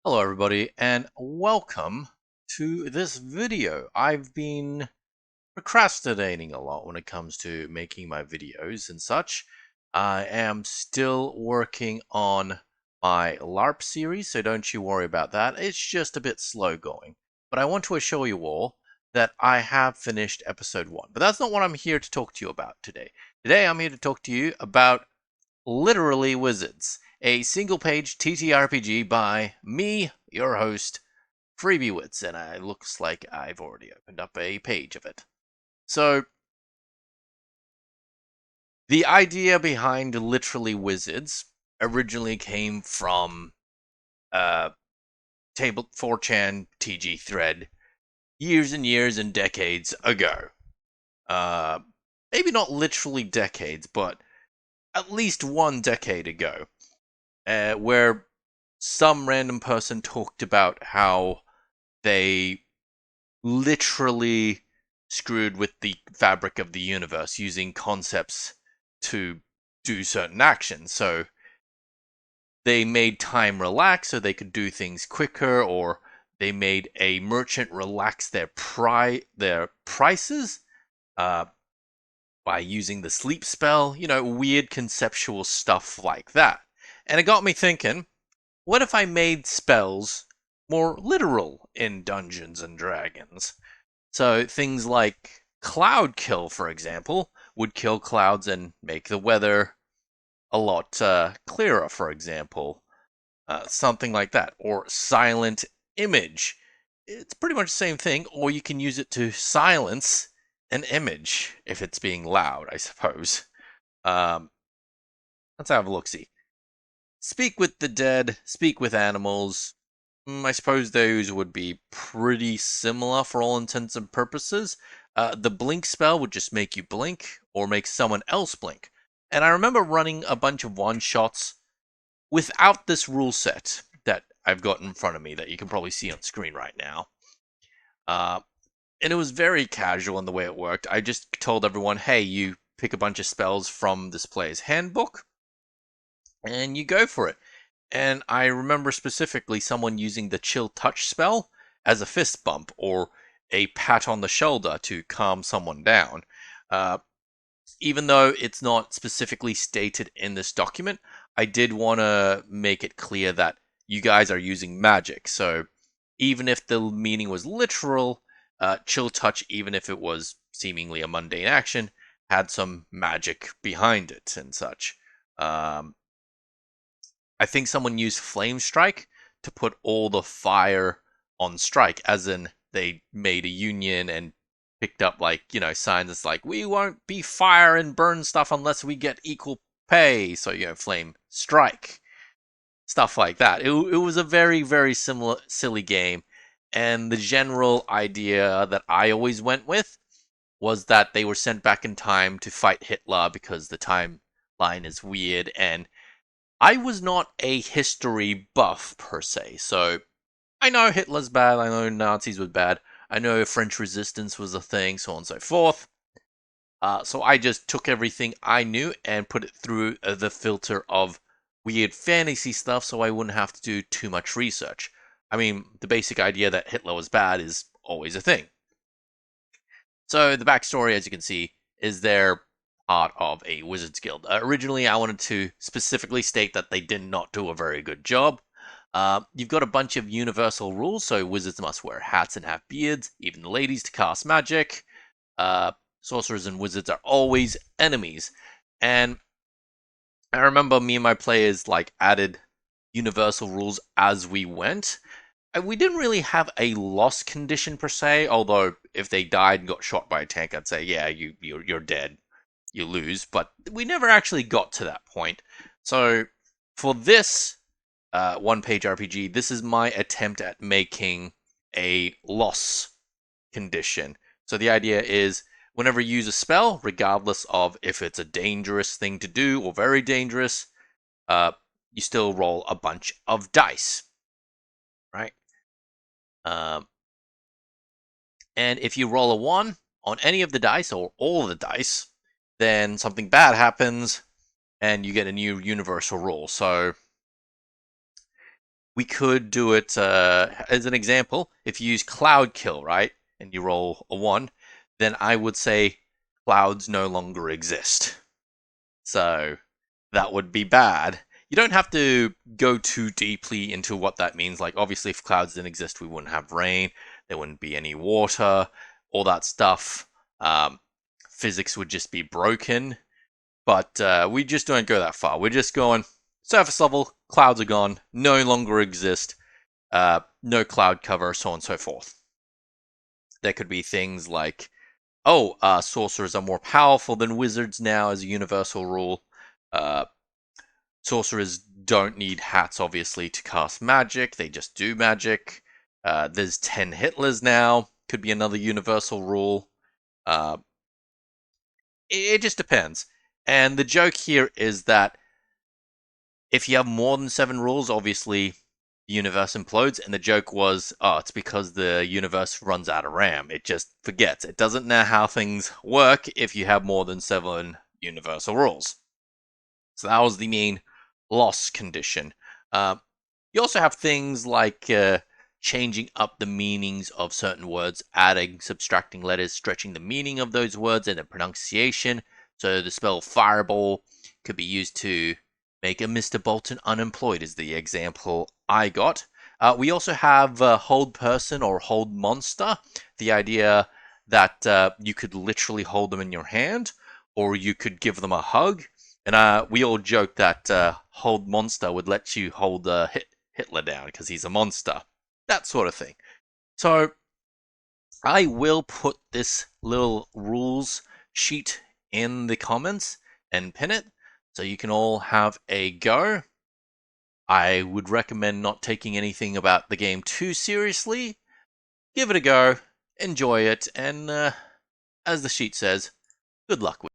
Hello everybody and welcome to this video. I've been procrastinating a lot when it comes to making my videos and such. I am still working on my LARP series, so don't you worry about that. It's just a bit slow going. But I want to assure you all that I have finished episode 1. But that's not what I'm here to talk to you about today. Today I'm here to talk to you about Literally Wizards, a single-page TTRPG by me, your host, Freebiewits, and it looks like I've already opened up a page of it. So, the idea behind Literally Wizards originally came from Table 4chan TG thread years and years and decades ago. Uh, Maybe not literally decades, but at least 1 decade ago, where some random person talked about how they literally screwed with the fabric of the universe using concepts to do certain actions. So they made time relax so they could do things quicker, or they made a merchant relax their prices uh, by using the sleep spell. Weird conceptual stuff like that. And it got me thinking, what if I made spells more literal in Dungeons and Dragons? So things like cloud kill, for example, would kill clouds and make the weather a lot clearer, for example. Something like that. Or silent image. It's pretty much the same thing, or you can use it to silence an image if it's being loud, I suppose. Um, let's have a look-see. Speak with the dead, speak with animals. I suppose those would be pretty similar for all intents and purposes. The blink spell would just make you blink or make someone else blink. And I remember running a bunch of one-shots without this rule set that I've got in front of me that you can probably see on screen right now. Uh, and it was very casual in the way it worked. I just told everyone, hey, you pick a bunch of spells from this player's handbook and you go for it. And I remember specifically someone using the chill touch spell as a fist bump or a pat on the shoulder to calm someone down. Uh, Even though it's not specifically stated in this document, I did want to make it clear that you guys are using magic. So even if the meaning was literal, chill touch, even if it was seemingly a mundane action, had some magic behind it and such. Um, I think someone used Flame Strike to put all the fire on strike, as in they made a union and picked up signs that's like, we won't be fire and burn stuff unless we get equal pay. So Flame Strike, stuff like that. It was a very very similar silly game, and the general idea that I always went with was that they were sent back in time to fight Hitler because the timeline is weird, and I was not a history buff per se, so I know Hitler's bad, I know Nazis were bad, I know French resistance was a thing, so on and so forth. So I just took everything I knew and put it through the filter of weird fantasy stuff so I wouldn't have to do too much research. I mean, the basic idea that Hitler was bad is always a thing. So the backstory, as you can see, is they're part of a Wizards Guild. Originally, I wanted to specifically state that they did not do a very good job. You've got a bunch of universal rules, so wizards must wear hats and have beards, even the ladies, to cast magic. Sorcerers and wizards are always enemies. And I remember me and my players added universal rules as we went. We didn't really have a loss condition per se, although if they died and got shot by a tank, I'd say, yeah, you're dead, you lose. But we never actually got to that point. So for this one-page RPG, this is my attempt at making a loss condition. So the idea is whenever you use a spell, regardless of if it's a dangerous thing to do or very dangerous, you still roll a bunch of dice, right? Um, and if you roll a 1 on any of the dice or all of the dice, then something bad happens and you get a new universal rule. So We could do it as an example. If you use Cloud Kill, right, and you roll a 1, then I would say clouds no longer exist. So that would be bad. You don't have to go too deeply into what that means. Like, obviously, if clouds didn't exist, we wouldn't have rain, there wouldn't be any water, all that stuff. Physics would just be broken. But we just don't go that far. We're just going surface level, clouds are gone, no longer exist, no cloud cover, so on and so forth. There could be things like, oh, sorcerers are more powerful than wizards now as a universal rule. Sorcerers don't need hats, obviously, to cast magic. They just do magic. There's 10 Hitlers now. Could be another universal rule. It just depends. And the joke here is that if you have more than 7 rules, obviously the universe implodes. And the joke was, oh, it's because the universe runs out of RAM. It just forgets. It doesn't know how things work if you have more than 7 universal rules. So that was the main loss condition. You also have things like changing up the meanings of certain words, adding, subtracting letters, stretching the meaning of those words and the pronunciation. So the spell Fireball could be used to make a Mr. Bolton unemployed, is the example I got. We also have Hold Person or Hold Monster, the idea that you could literally hold them in your hand, or you could give them a hug. And we all joke that Hold Monster would let you hold Hitler down because he's a monster. That sort of thing. So I will put this little rules sheet in the comments and pin it so you can all have a go. I would recommend not taking anything about the game too seriously. Give it a go, enjoy it, and as the sheet says, good luck with it.